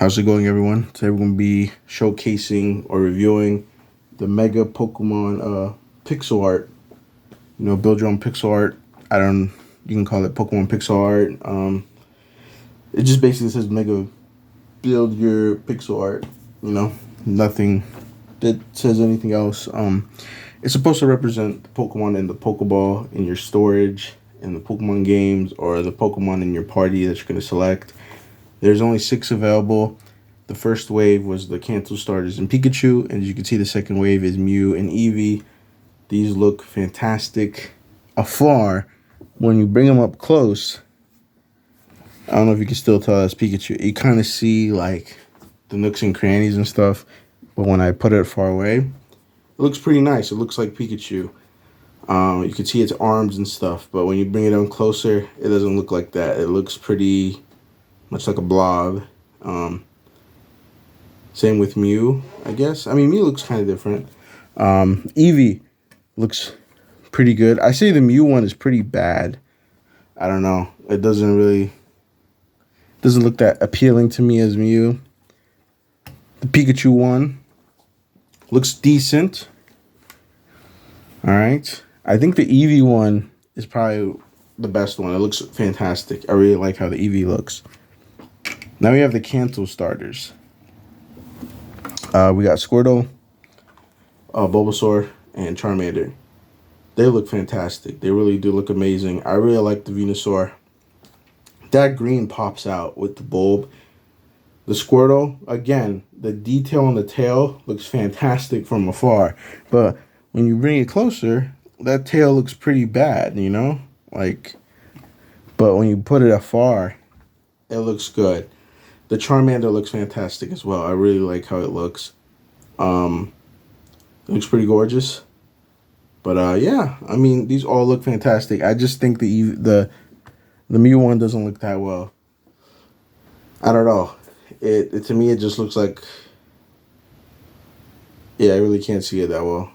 How's it going, everyone? Today we're going to be showcasing or reviewing the Mega Pokemon Pixel Art. Build your own pixel art. You can call it Pokemon Pixel Art. It just basically says Mega Build Your Pixel Art. Nothing that says anything else. It's supposed to represent the Pokemon in the Pokeball in your storage, in the Pokemon games, or the Pokemon in your party that you're going to select. There's only 6 available. The first wave was the Kanto starters and Pikachu, and as you can see, the second wave is Mew and Eevee. These look fantastic afar. When you bring them up close, I don't know if you can still tell that's Pikachu. You kind of see like the nooks and crannies and stuff, but when I put it far away, it looks pretty nice. It looks like Pikachu. You can see its arms and stuff, but when you bring it on closer, it doesn't look like that. It looks pretty much like a blob. Same with Mew, I guess. I mean, Mew looks kind of different. Eevee looks pretty good. I say the Mew one is pretty bad. I don't know. It doesn't look that appealing to me as Mew. The Pikachu one looks decent. All right. I think the Eevee one is probably the best one. It looks fantastic. I really like how the Eevee looks. Now we have the Kanto starters. We got Squirtle, Bulbasaur, and Charmander. They look fantastic. They really do look amazing. I really like the Venusaur. That green pops out with the bulb. The Squirtle, again, the detail on the tail looks fantastic from afar. But when you bring it closer, that tail looks pretty bad, but when you put it afar, it looks good. The Charmander looks fantastic as well. I really like how it looks. It looks pretty gorgeous. But yeah, I mean, these all look fantastic. I just think the Mew one doesn't look that well. I don't know. It to me, it just looks like, yeah, I really can't see it that well.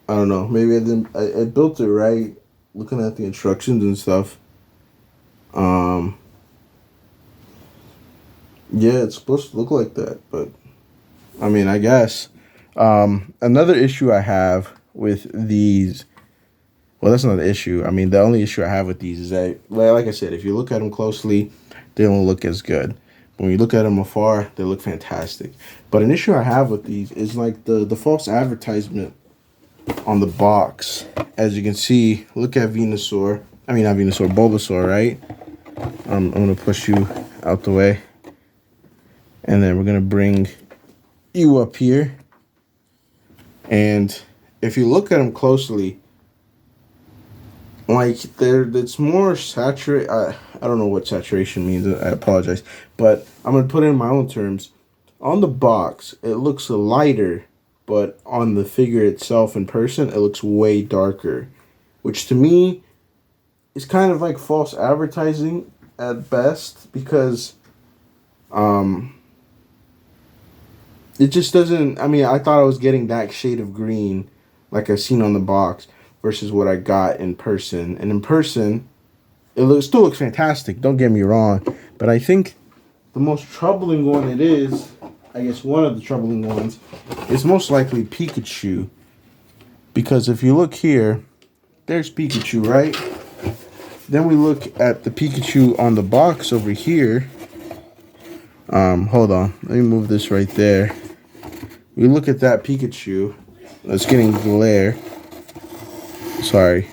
I don't know. Maybe I built it right, looking at the instructions and stuff. Yeah, it's supposed to look like that, but I mean, I guess. Another issue I have with these, well, that's not an issue. I mean, the only issue I have with these is that, like I said, if you look at them closely, they don't look as good. When you look at them afar, they look fantastic. But an issue I have with these is like the false advertisement on the box. As you can see, look at Venusaur. I mean, not Venusaur, Bulbasaur, right? I'm going to push you out the way. And then we're going to bring you up here. And if you look at them closely, like, it's more saturated. I don't know what saturation means. I apologize. But I'm going to put it in my own terms. On the box, it looks lighter. But on the figure itself in person, it looks way darker. Which to me is kind of like false advertising at best. Because it just doesn't, I mean, I thought I was getting that shade of green like I've seen on the box versus what I got in person. And in person, still looks fantastic, don't get me wrong. But I think the most troubling one I guess one of the troubling ones, is most likely Pikachu. Because if you look here, there's Pikachu, right? Then we look at the Pikachu on the box over here. Hold on, let me move this right there. We look at that Pikachu. It's getting glare. Sorry.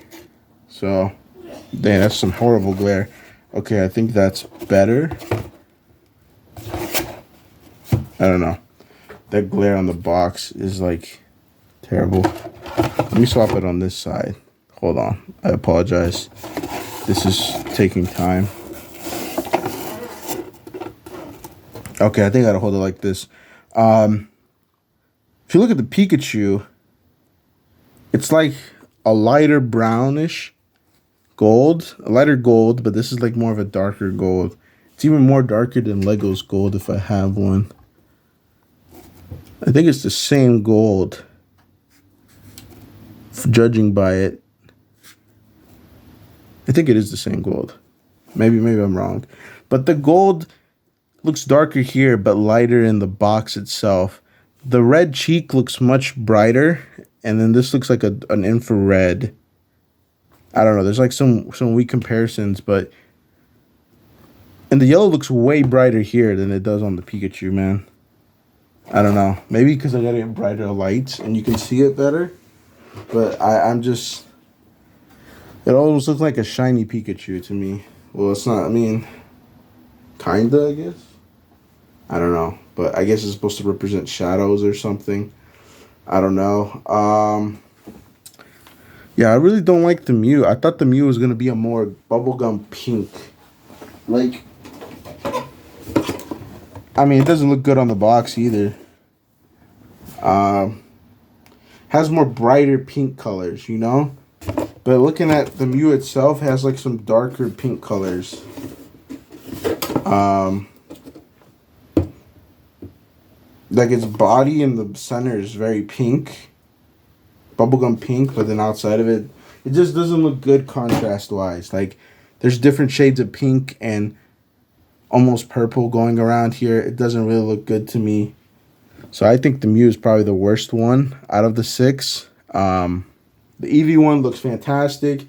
So, dang, that's some horrible glare. Okay, I think that's better. I don't know. That glare on the box is like terrible. Let me swap it on this side. Hold on. I apologize. This is taking time. Okay, I think I gotta hold it like this. If you look at the Pikachu, it's like a lighter brownish gold, a lighter gold, but this is like more of a darker gold. It's even more darker than Lego's gold if I have one. I think it's the same gold, judging by it. I think it is the same gold. Maybe I'm wrong. But the gold looks darker here, but lighter in the box itself. The red cheek looks much brighter, and then this looks like an infrared. I don't know. There's like some weak comparisons, but and the yellow looks way brighter here than it does on the Pikachu, man. I don't know. Maybe because I got it in brighter lights and you can see it better. But I'm just... It almost looks like a shiny Pikachu to me. Well, it's not. I mean, kinda, I guess. I don't know. But I guess it's supposed to represent shadows or something. I don't know. Yeah, I really don't like the Mew. I thought the Mew was going to be a more bubblegum pink. Like... I mean, it doesn't look good on the box either. Has more brighter pink colors, you know? But looking at the Mew itself, has like some darker pink colors. Like its body in the center is very pink. Bubblegum pink, but then outside of it, it just doesn't look good contrast-wise. Like, there's different shades of pink and almost purple going around here. It doesn't really look good to me. So I think the Mew is probably the worst one out of the 6. The Eevee one looks fantastic.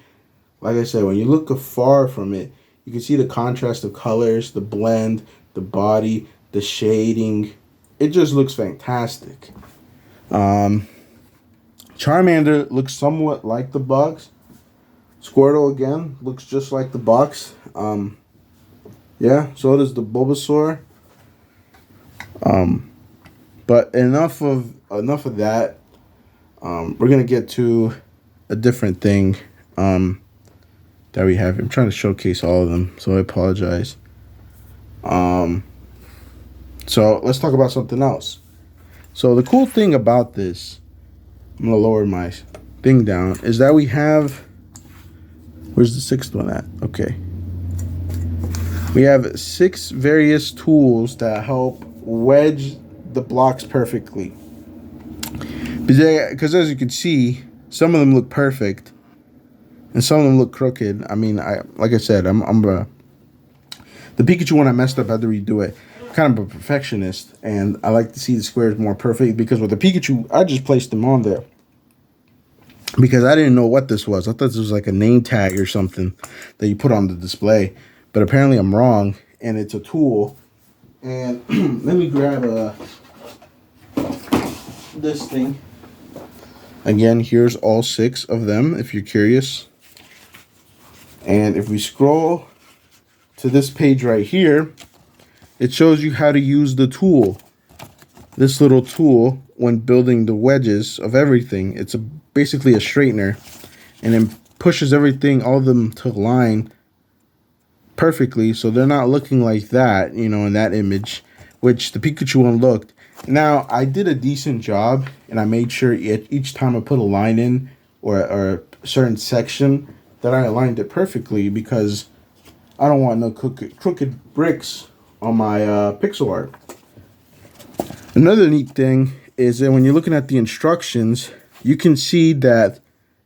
Like I said, when you look afar from it, you can see the contrast of colors, the blend, the body, the shading. It just looks fantastic. Charmander looks somewhat like the box. Squirtle, again, looks just like the box. Yeah, so does the Bulbasaur. But enough of that. We're gonna get to a different thing that we have. I'm trying to showcase all of them, so I apologize. So let's talk about something else. So the cool thing about this, I'm gonna lower my thing down, is that we have, where's the 6th one at? Okay. We have 6 various tools that help wedge the blocks perfectly. Because as you can see, some of them look perfect, and some of them look crooked. I mean, like I said, the Pikachu one I messed up. I had to redo it. I'm kind of a perfectionist, and I like to see the squares more perfect. Because with the Pikachu, I just placed them on there because I didn't know what this was. I thought this was like a name tag or something that you put on the display, but apparently I'm wrong, and it's a tool. And let me grab this thing. Again, here's all 6 of them, if you're curious. And if we scroll to this page right here, it shows you how to use the tool. This little tool when building the wedges of everything. It's basically a straightener, and then pushes everything, all of them, to line perfectly, so they're not looking like that, you know, in that image, which the Pikachu one looked. Now, I did a decent job, and I made sure each time I put a line in or a certain section that I aligned it perfectly, because I don't want no crooked bricks on my pixel art. Another neat thing is that when you're looking at the instructions, you can see that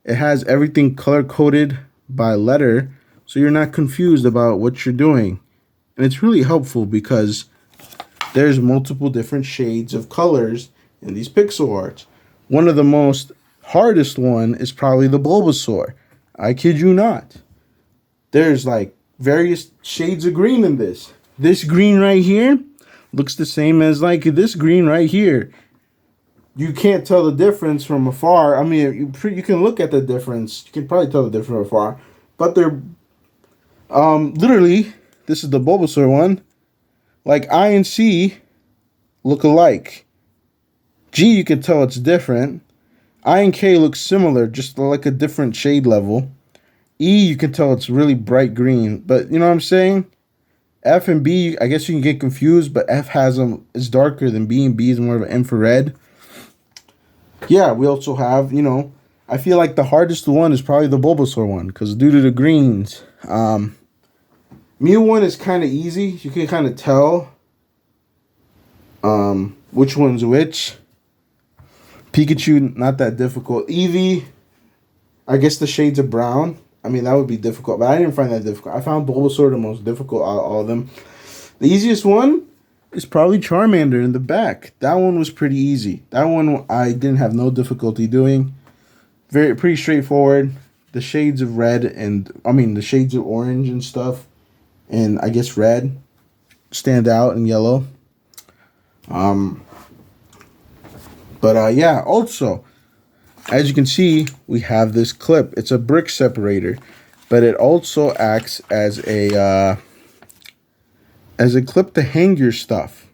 it has everything color-coded by letter, so you're not confused about what you're doing. And it's really helpful because there's multiple different shades of colors in these pixel arts. One of the most hardest one is probably the Bulbasaur. I kid you not. There's like various shades of green in this. This green right here looks the same as like this green right here. You can't tell the difference from afar. I mean, you can look at the difference. You can probably tell the difference from afar. But they're literally, this is the Bulbasaur one. Like I and C look alike. G, you can tell it's different. I and K look similar, just like a different shade level. E, you can tell it's really bright green. But you know what I'm saying? F and B, I guess you can get confused, but F is darker than B, and B is more of an infrared. Yeah, we also have, you know, I feel like the hardest one is probably the Bulbasaur one, because due to the greens. Mew one is kind of easy. You can kind of tell which one's which. Pikachu, not that difficult. Eevee, I guess the shades of brown. I mean, that would be difficult, but I didn't find that difficult. I found Bulbasaur the most difficult out of all of them. The easiest one is probably Charmander in the back. That one was pretty easy. That one I didn't have no difficulty doing. Pretty straightforward. The shades of red and the shades of orange and stuff, and I guess red stand out and yellow. But yeah, also, as you can see, we have this clip. It's a brick separator, but it also acts as a clip to hang your stuff.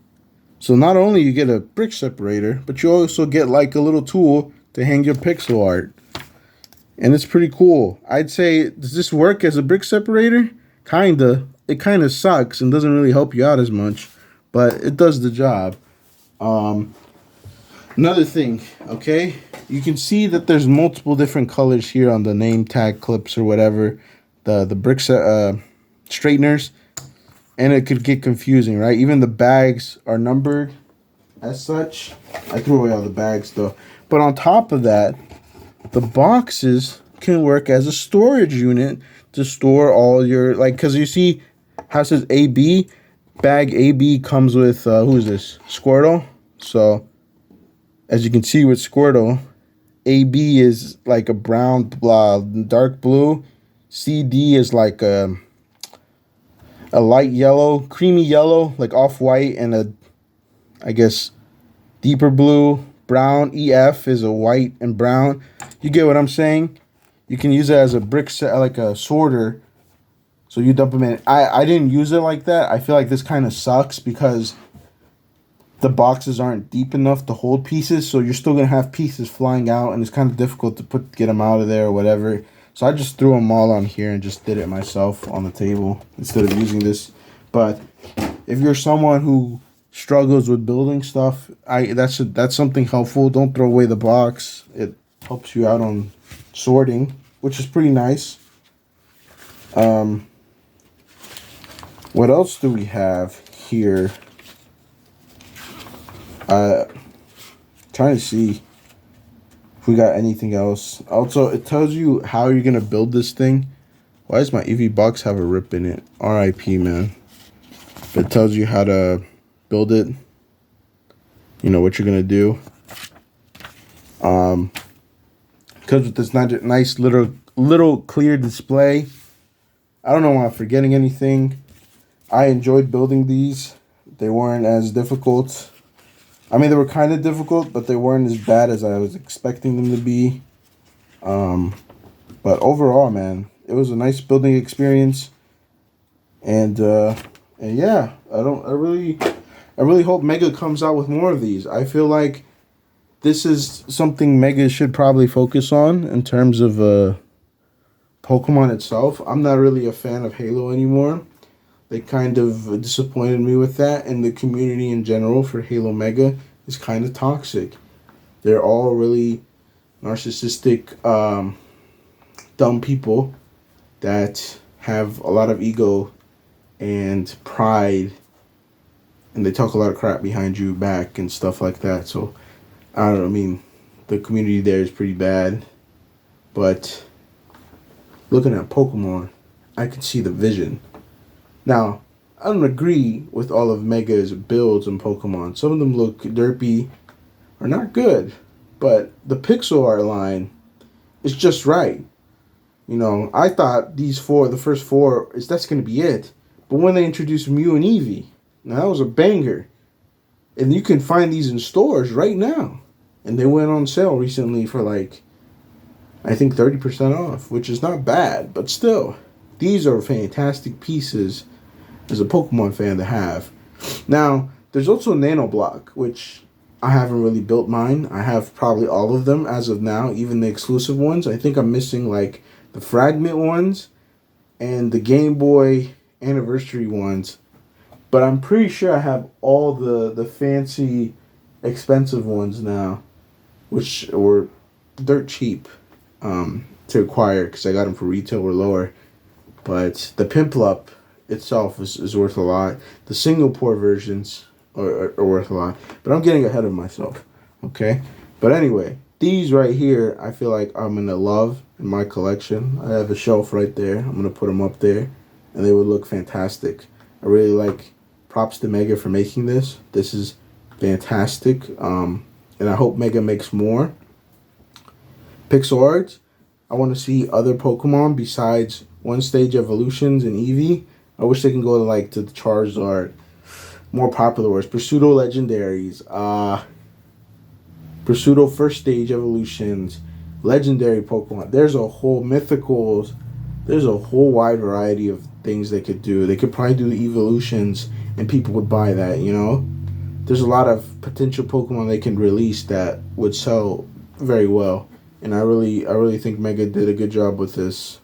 So not only you get a brick separator, but you also get like a little tool to hang your pixel art. And it's pretty cool. I'd say, does this work as a brick separator? Kinda. It kinda sucks and doesn't really help you out as much, but it does the job. Another thing, okay? You can see that there's multiple different colors here on the name tag clips or whatever. The brick straighteners. And it could get confusing, right? Even the bags are numbered as such. I threw away all the bags though. But on top of that, the boxes can work as a storage unit to store all your, like, because you see how it says AB? Bag AB comes with, who is this? Squirtle. So, as you can see with Squirtle, AB is like a brown, dark blue. CD is like a light yellow, creamy yellow, like off-white, and a, I guess, deeper blue. Brown. EF is a white and brown. You get what I'm saying? You can use it as a brick set, like a sorter. So you dump them in. I didn't use it like that. I feel like this kind of sucks because the boxes aren't deep enough to hold pieces. So you're still going to have pieces flying out, and it's kind of difficult to get them out of there or whatever. So I just threw them all on here and just did it myself on the table instead of using this. But if you're someone who struggles with building stuff, that's something helpful. Don't throw away the box. It helps you out on sorting, which is pretty nice. What else do we have here? Trying to see if we got anything else. Also, it tells you how you're gonna build this thing. Why does my EV box have a rip in it? RIP, man. But it tells you how to build it. You know what you're gonna do. Because with this nice little clear display, I don't know why I'm forgetting anything. I enjoyed building these. They weren't as difficult. I mean, they were kind of difficult, but they weren't as bad as I was expecting them to be. But overall, man, it was a nice building experience. And yeah, I really hope Mega comes out with more of these. I feel like this is something Mega should probably focus on in terms of Pokemon itself. I'm not really a fan of Halo anymore. They kind of disappointed me with that, and the community in general for Halo Mega is kind of toxic. They're all really narcissistic, dumb people that have a lot of ego and pride, and they talk a lot of crap behind you back and stuff like that. So, I don't know, I mean, the community there is pretty bad, but looking at Pokemon, I can see the vision. Now, I don't agree with all of Mega's builds in Pokemon. Some of them look derpy or not good, but the pixel art line is just right. You know, I thought the first four, that's going to be it. But when they introduced Mew and Eevee, now that was a banger. And you can find these in stores right now. And they went on sale recently for like, I think 30% off, which is not bad, but still, these are fantastic pieces as a Pokemon fan to have. Now, there's also Nano Block, which I haven't really built mine. I have probably all of them as of now, even the exclusive ones. I think I'm missing like the Fragment ones and the Game Boy Anniversary ones. But I'm pretty sure I have all the fancy, expensive ones now, which were dirt cheap to acquire because I got them for retail or lower. But the Piplup itself is worth a lot. The single port versions are worth a lot. But I'm getting ahead of myself. Okay? But anyway, these right here, I feel like I'm going to love in my collection. I have a shelf right there. I'm going to put them up there. And they would look fantastic. I really like props to Mega for making this. This is fantastic. And I hope Mega makes more pixel art. I want to see other Pokemon besides one stage evolutions and Eevee. I wish they can go to like to the Charizard, more popular words, Pseudo legendaries, Pseudo first stage evolutions, legendary Pokemon. There's a whole mythicals. There's a whole wide variety of things they could do. They could probably do the evolutions, and people would buy that. You know, there's a lot of potential Pokemon they can release that would sell very well. And I really think Mega did a good job with this.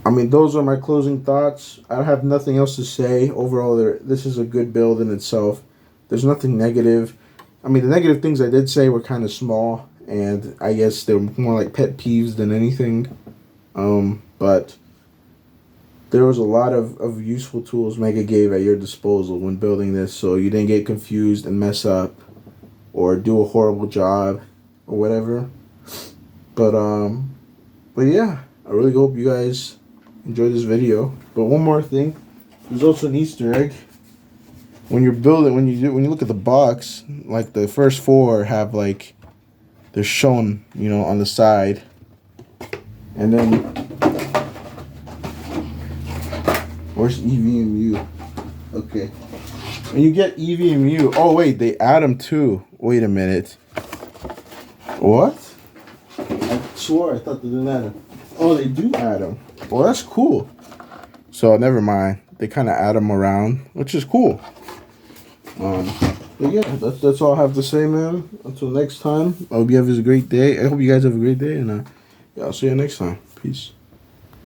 I mean, those are my closing thoughts. I have nothing else to say. Overall, this is a good build in itself. There's nothing negative. I mean, the negative things I did say were kind of small, and I guess they're more like pet peeves than anything. But there was a lot of useful tools Mega gave at your disposal when building this, so you didn't get confused and mess up or do a horrible job or whatever. But yeah, I really hope you guys enjoy this video. But one more thing, there's also an Easter egg. When you're building, when you look at the box, like the first four have like, they're shown, you know, on the side, and then where's Eevee and Mew? Okay, when you get Eevee and Mew, oh wait, they add them too. Wait a minute, what? I swore I thought they didn't add them. Oh, they do add them. Well, that's cool. So never mind. They kind of add them around, which is cool. But yeah, that's all I have to say, man. Until next time, I hope you have a great day. I hope you guys have a great day, and yeah, I'll see you next time. Peace.